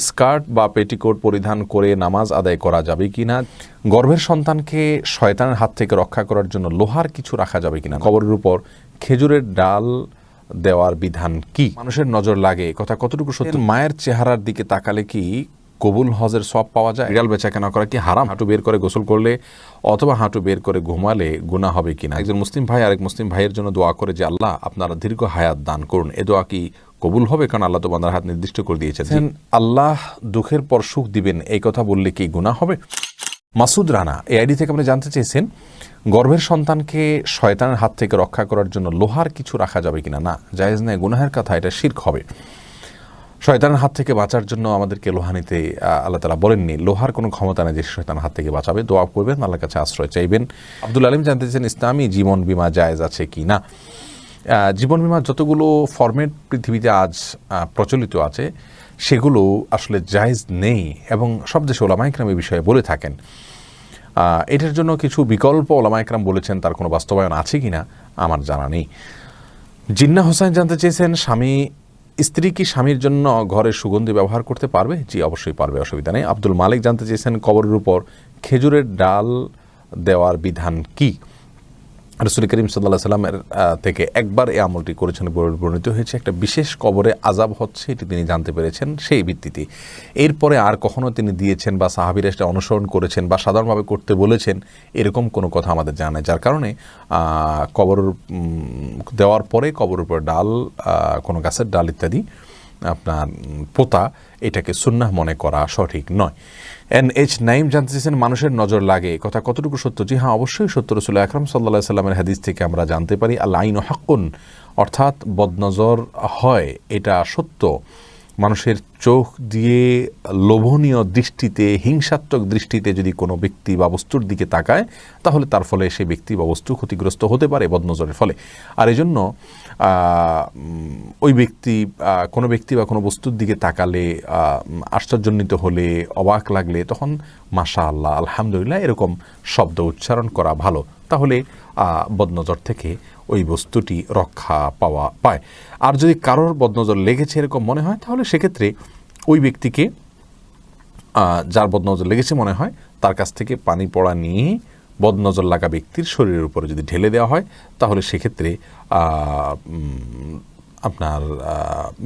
Skirt বা petticoat পরিধান করে নামাজ আদায় করা যাবে কিনা, গর্ভের সন্তানকে শয়তানের হাত থেকে রক্ষা করার জন্য লোহার কিছু রাখা যাবে কিনা, কবরের উপর খেজুরের ডাল দেওয়ার বিধান কি, মানুষের নজর লাগে কথা কতটুকু সত্য, মায়ের চেহারার দিকে তাকালে কি কবুল হজের সব পাওয়া যায়, বিড়াল বেচাকেনা করা কি হারাম, হাঁটু বের করে গোসল করলে অথবা হাঁটু বের করে ঘুমালে গুনাহ হবে কিনা, একজন মুসলিম ভাই আরেক মুসলিম ভাইয়ের জন্য দোয়া করে যে আল্লাহ আপনারা দীর্ঘ হায়াত দান করুন, এ দোয়া কি কবুল হবে? কারণ আল্লাহ তো বান্দার হাত নির্দিষ্ট করে দিয়েছেন, আল্লাহ দুঃখের পর সুখ দিবেন এই কথা বললে কি গুনাহ হবে? মাসুদ রানা এই আইডি থেকে আপনি জানতে চেয়েছেন গর্ভের সন্তানকে শয়তানের হাত থেকে রক্ষা করার জন্য লোহার কিছু রাখা যাবে কিনা। না, জায়েজ নেই, গুনাহের কথা, এটা শিরক হবে। শয়তানের হাত থেকে বাঁচার জন্য আমাদেরকে লোহা নিতে আল্লাহ তাআলা বলেননি, লোহার কোনো ক্ষমতা নেই যে শয়তানের হাত থেকে বাঁচাবে। দোয়া করবেন, আল্লাহর কাছে আশ্রয় চাইবেন। আব্দুল আলিম জানতে চেয়েছেন ইসলামী জীবন বীমা জায়েজ আছে কি না। জীবন বীমা যতগুলো ফরম্যাট পৃথিবীতে আজ প্রচলিত আছে সেগুলো আসলে জায়েজ নেই এবং সব দেশে ওলামা ইকরাম এই বিষয়ে বলে থাকেন। এটার জন্য কিছু বিকল্প ওলামা ইকরাম বলেছেন, তার কোনো বাস্তবায়ন আছে কিনা আমার জানা নেই। জিন্না হোসেন জানতে চেয়েছেন স্ত্রী কি স্বামীর জন্য ঘরে সুগন্ধি ব্যবহার করতে পারবে? জি, অবশ্যই পারবে, অসুবিধা নেই। আব্দুল মালিক জানতে চেয়েছেন কবরের উপর খেজুরের ডাল দেওয়ার বিধান কি। রাসূল করিম সাল্লাল্লাহু আলাইহি সাল্লামের থেকে একবার এই আমলটি করেছেন, বর্ণিত হয়েছে। একটা বিশেষ কবরে আযাব হচ্ছে এটি তিনি জানতে পেরেছেন, সেই ভিত্তিতে এরপরে আর কখনো তিনি দিয়েছেন বা সাহাবীরা সেটা অনুসরণ করেছেন বা সাধারণভাবে করতে বলেছেন এরকম কোনো কথা আমাদের জানা নেই, যার কারণে কবর দেওয়ার পরে কবরের উপর ডাল, কোনো গাছের ডাল ইত্যাদি আপনার পোতা, এটাকে সুন্নাহ মনে করা সঠিক নয়। NH নাইম জানতে চেয়েছেন মানুষের নজর লাগে কথা কতটুকু সত্য। জি হ্যাঁ, অবশ্যই সত্য। রাসূল আকরাম সাল্লাল্লাহু আলাইহি সাল্লামের হাদিস থেকে আমরা জানতে পারি আল আইনু হাক্কুন, অর্থাৎ বদনজর হয়, এটা সত্য। মানুষের চোখ দিয়ে লোভনীয় দৃষ্টিতে, হিংসাত্মক দৃষ্টিতে যদি কোনো ব্যক্তি বা বস্তুর দিকে তাকায় তাহলে তার ফলে সেই ব্যক্তি বা বস্তু ক্ষতিগ্রস্ত হতে পারে বদনজরের ফলে। আর এই জন্য ওই ব্যক্তি কোনো ব্যক্তি বা কোনো বস্তুর দিকে তাকালে, আশ্চর্যান্বিত হলে, অবাক লাগলে তখন মাশাআল্লাহ, আলহামদুলিল্লাহ এরকম শব্দ উচ্চারণ করা ভালো, তাহলে বদনজর থেকে ওই বস্তুটি রক্ষা পায়। আর যদি কারোর বদনজর লেগেছে এরকম মনে হয় তাহলে সেক্ষেত্রে ওই ব্যক্তিকে, যার বদনজর লেগেছে মনে হয়, তার কাছ থেকে পানি পড়া নিয়ে বদনজর লাগা ব্যক্তির শরীরের উপরে যদি ঢেলে দেওয়া হয় তাহলে সেক্ষেত্রে আপনার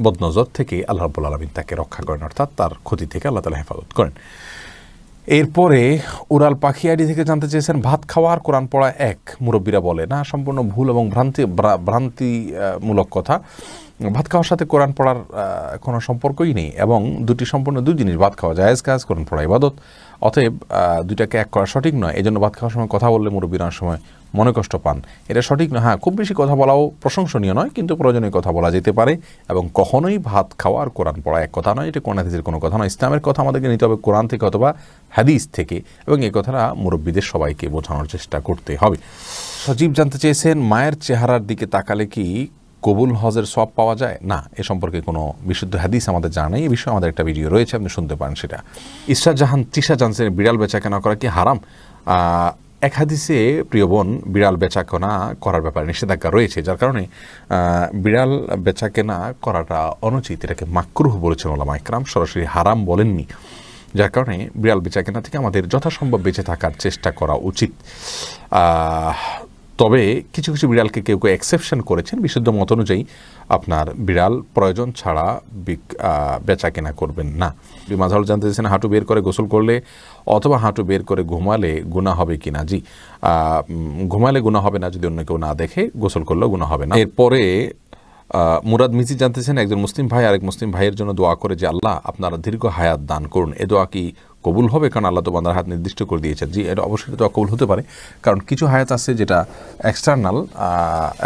বদনজর থেকে আল্লাহ রাব্বুল আলামিন তাকে রক্ষা করেন, অর্থাৎ তার ক্ষতি থেকে আল্লাহ তাআলা হেফাজত করেন। এরপরে উড়াল পাখি আইডি থেকে জানতে চেয়েছেন ভাত খাওয়া আর কোরআন পড়া এক, মুরব্বীরা বলে না, সম্পূর্ণ ভুল এবং ভ্রান্তিমূলক কথা। ভাত খাওয়ার সাথে কোরআন পড়ার কোনো সম্পর্কই নেই এবং সম্পূর্ণ দুই জিনিস। ভাত খাওয়া জায়েজ কাজ, কোরআন পড়া ইবাদত, অতএব দুইটাকে এক করা সঠিক নয়। এই জন্য ভাত খাওয়ার সময় কথা বললে মুরব্বীরা অনেক সময় মনে কষ্ট পান, এটা সঠিক নয়। হ্যাঁ, খুব বেশি কথা বলাও প্রশংসনীয় নয়, কিন্তু প্রয়োজনীয় কথা বলা যেতে পারে এবং কখনোই ভাত খাওয়া আর কোরআন পড়া এক কথা নয়, এটা কোরআন হাদিসের কোনো কথা নয়। ইসলামের কথা আমাদেরকে নিতে হবে কোরআন থেকে অথবা হাদিস থেকে, এবং এই কথাটা মুরব্বীদের সবাইকে বোঝানোর চেষ্টা করতে হবে। সজীব জানতে চেয়েছেন মায়ের চেহারার দিকে তাকালে কি কবুল হজের সওয়াব পাওয়া যায়? না, এ সম্পর্কে কোনো বিশুদ্ধ হাদিস আমাদের জানা নেই। এই বিষয়ে আমাদের একটা ভিডিও রয়েছে, আপনি শুনতে পারেন সেটা। ইসরাত জাহান তৃষা জানছেন বিড়াল বেচাকেনা করা কি হারাম? এক হাদিসে প্রিয় বোন বিড়াল বেচাকেনা করার ব্যাপারে নিষেধাজ্ঞা রয়েছে, যার কারণে বিড়াল বেচাকেনা করাটা অনুচিত, এটাকে মাকরুহ বলেছেন ওলামা ইকরাম, সরাসরি হারাম বলেননি। যার কারণে বিড়াল বেচাকেনা থেকে আমাদের যথাসম্ভব বেঁচে থাকার চেষ্টা করা উচিত। তবে কিছু কিছু বিড়ালকে কেউ কেউ এক্সেপশন করেছেন, বিশুদ্ধ মত অনুযায়ী আপনার বিড়াল প্রয়োজন ছাড়া বেচাকেনা করবেন না। মাঝারুল জানতে চেয়েছেন হাঁটু বের করে গোসল করলে অথবা হাঁটু বের করে ঘুমালে গুনাহ হবে কিনা। জি, ঘুমালে গুনাহ হবে না, যদি অন্য কেউ না দেখে, গোসল করলেও গুনাহ হবে না। এরপরে মুরাদ মিজি জানতেছেন একজন মুসলিম ভাই আরেক মুসলিম ভাইয়ের জন্য দোয়া করে যে আল্লাহ আপনারা দীর্ঘ হায়াত দান করুন, এ দোয়া কি কবুল হবে? কারণ আল্লাহ তো বান্দার হাত নির্দিষ্ট করে দিয়েছেন। জি, এটা অবশ্যই দোয়া কবুল হতে পারে, কারণ কিছু হায়াত আছে যেটা এক্সটার্নাল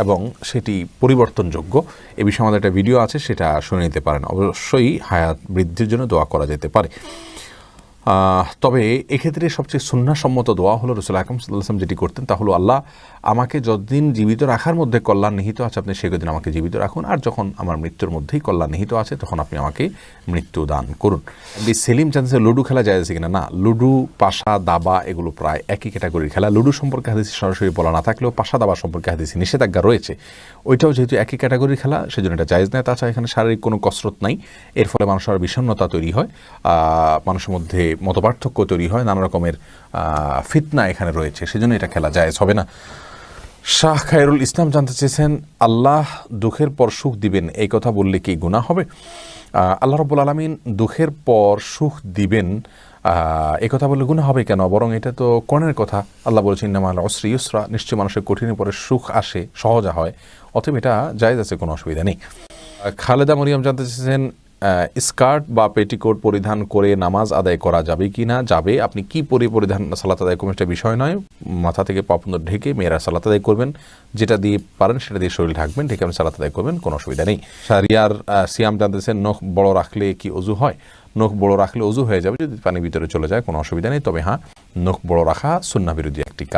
এবং সেটি পরিবর্তনযোগ্য। এ বিষয়ে আমাদের একটা ভিডিও আছে, সেটা শুনে নিতে পারেন। অবশ্যই হায়াত বৃদ্ধির জন্য দোয়া করা যেতে পারে। তবে এক্ষেত্রে সবচেয়ে সুন্নাহসম্মত দোয়া হলো রাসূল আকরাম সাল্লাল্লাহু আলাইহি ওয়াসাল্লাম যেটি করতেন তা হলো, আল্লাহ আমাকে যতদিন জীবিত রাখার মধ্যে কল্যাণ নিহিত আছে আপনি সেদিন আমাকে জীবিত রাখুন, আর যখন আমার মৃত্যুর মধ্যেই কল্যাণ নিহিত আছে তখন আপনি আমাকে মৃত্যু দান করুন। সেলিম জানতেছে লুডু খেলা যায় আছে কিনা। না, লুডু, পাশা, দাবা এগুলো প্রায় একই ক্যাটাগরির খেলা। লুডু সম্পর্কে হাদিসে সরাসরি বলা না থাকলেও পাশা দাবা সম্পর্কে হাদিসে নিষেধাজ্ঞা রয়েছে। ওইটাও যেহেতু একই ক্যাটাগরির খেলা সেজন্য এটা জায়েজ নয়। তাছাড়া এখানে শারীরিক কোনো কসরত নাই, এর ফলে মানুষের বিষণ্ণতা তৈরি হয়, মানুষের মধ্যে মতপার্থক্য তৈরি হয়, নানা রকমের ফিতনা এখানে রয়েছে, সেজন্য এটা খেলা জায়েজ হবে না। শাহ খায়রুল ইসলাম জানতে চেয়েছেন, আল্লাহ দুঃখের পর সুখ দিবেন এই কথা বললে কি গুনাহ হবে? আল্লাহ রাব্বুল আলামিন দুঃখের পর সুখ দিবেন এই কথা বললে গুনাহ হবে কেন? বরং এটা তো কোরআনের কথা। আল্লাহ বলেছেন ইন্নামাল উসরি ইউসরা, নিশ্চয় মানুষের কঠিনের পরে সুখ আসে, সহজা হয়, অতএব এটা জায়েজ আছে, কোনো অসুবিধা নেই। খালেদা মরিয়ম জানতে চেয়েছেন, স্কার্ট বা পেটিকোট পরিধান করে নামাজ আদায় করা যাবে কি না? যাবে। আপনি কি পরিধান সালাত আদায় করবেন সেটা বিষয় নয়, মাথা থেকে পা পর্যন্ত ঢেকে মেয়েরা সালাত আদায় করবেন, যেটা দিয়ে পারেন সেটা দিয়ে শরীর ঢাকবেন, ঢেকে আপনি সালাত আদায় করবেন, কোনো অসুবিধা নেই। শারিয়ার সিয়াম জানতেছেন, নখ বড় রাখলে কি অজু হয়? নখ বড় রাখলে অজু হয়ে যাবে যদি পানি ভিতরে চলে যায়, কোনো অসুবিধা নেই। তবে হ্যাঁ, নখ বড় রাখা সুন্নাহ বিরোধী একটি কাজ।